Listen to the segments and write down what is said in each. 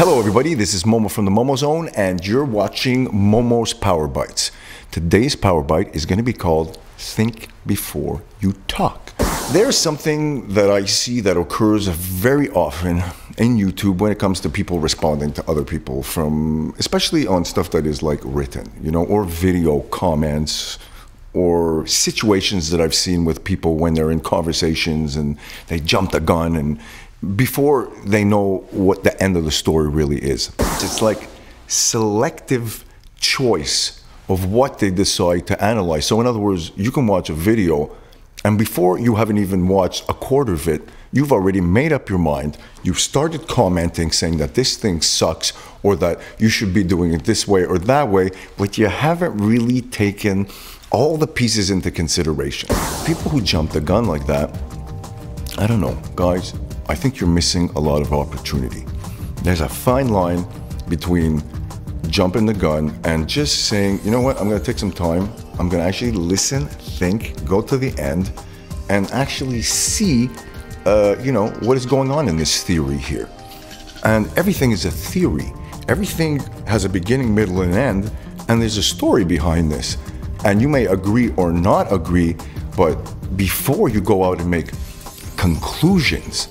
Hello everybody, this is Momo from TheMomoZone and you're watching Momo's Power Bytes. Today's Power Byte is going to be called Think Before You Talk. There's something that I see that occurs very often in YouTube when it comes to people responding to other people, from especially on stuff that is like written, or video comments, or situations that I've seen with people when they're in conversations and they jump the gun and before they know what the end of the story really is. It's like selective choice of what they decide to analyze. So in other words, you can watch a video and before you haven't even watched a quarter of it, you've already made up your mind. You've started commenting saying that this thing sucks or that you should be doing it this way or that way, but you haven't really taken all the pieces into consideration. People who jump the gun like that, I don't know, guys, I think you're missing a lot of opportunity. There's a fine line between jumping the gun and just saying, you know what, I'm gonna take some time, I'm gonna actually listen, think, go to the end, and actually see, what is going on in this theory here. And everything is a theory. Everything has a beginning, middle, and end, and there's a story behind this. And you may agree or not agree, but before you go out and make conclusions,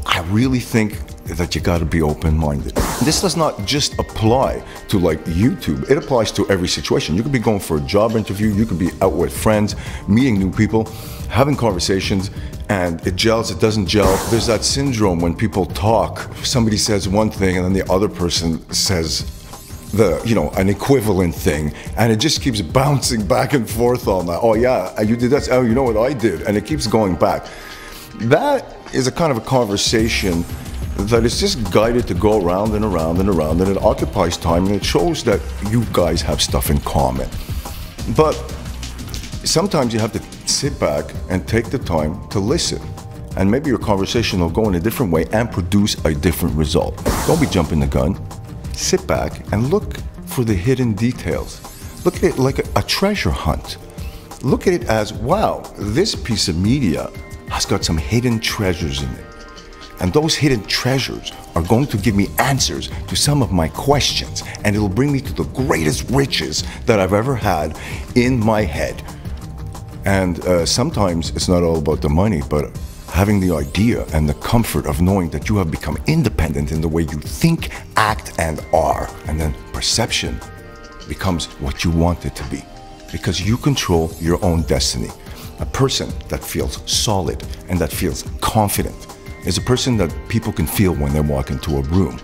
I really think that you got to be open-minded. This does not just apply to like YouTube, it applies to every situation. You could be going for a job interview, you could be out with friends, meeting new people, having conversations, and it gels, it doesn't gel. There's that syndrome when people talk, somebody says one thing and then the other person says an equivalent thing, and it just keeps bouncing back and forth on that. Oh yeah, you did that, oh you know what I did, and it keeps going back. That is a kind of a conversation that is just guided to go around and around and around, and it occupies time, and it shows that you guys have stuff in common. But sometimes you have to sit back and take the time to listen, and maybe your conversation will go in a different way and produce a different result. Don't be jumping the gun. Sit back and look for the hidden details. Look at it like a treasure hunt. Look at it as, wow, this piece of media has got some hidden treasures in it. And those hidden treasures are going to give me answers to some of my questions, and it'll bring me to the greatest riches that I've ever had in my head. And sometimes it's not all about the money, but having the idea and the comfort of knowing that you have become independent in the way you think, act, and are. And then perception becomes what you want it to be, because you control your own destiny. A person that feels solid and that feels confident is a person that people can feel when they walk into a room.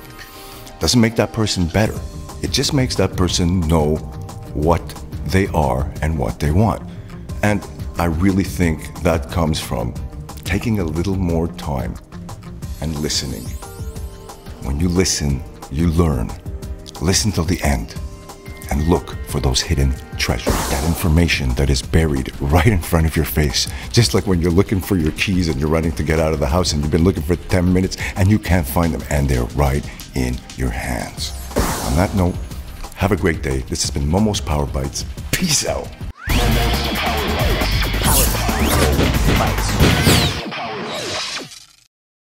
Doesn't make that person better. It just makes that person know what they are and what they want. And I really think that comes from taking a little more time and listening. When you listen, you learn. Listen till the end and look for those hidden treasures. That information that is buried right in front of your face. Just like when you're looking for your keys and you're running to get out of the house and you've been looking for 10 minutes and you can't find them, and they're right in your hands. On that note, have a great day. This has been Momo's Power Bytes. Peace out. Power Bytes.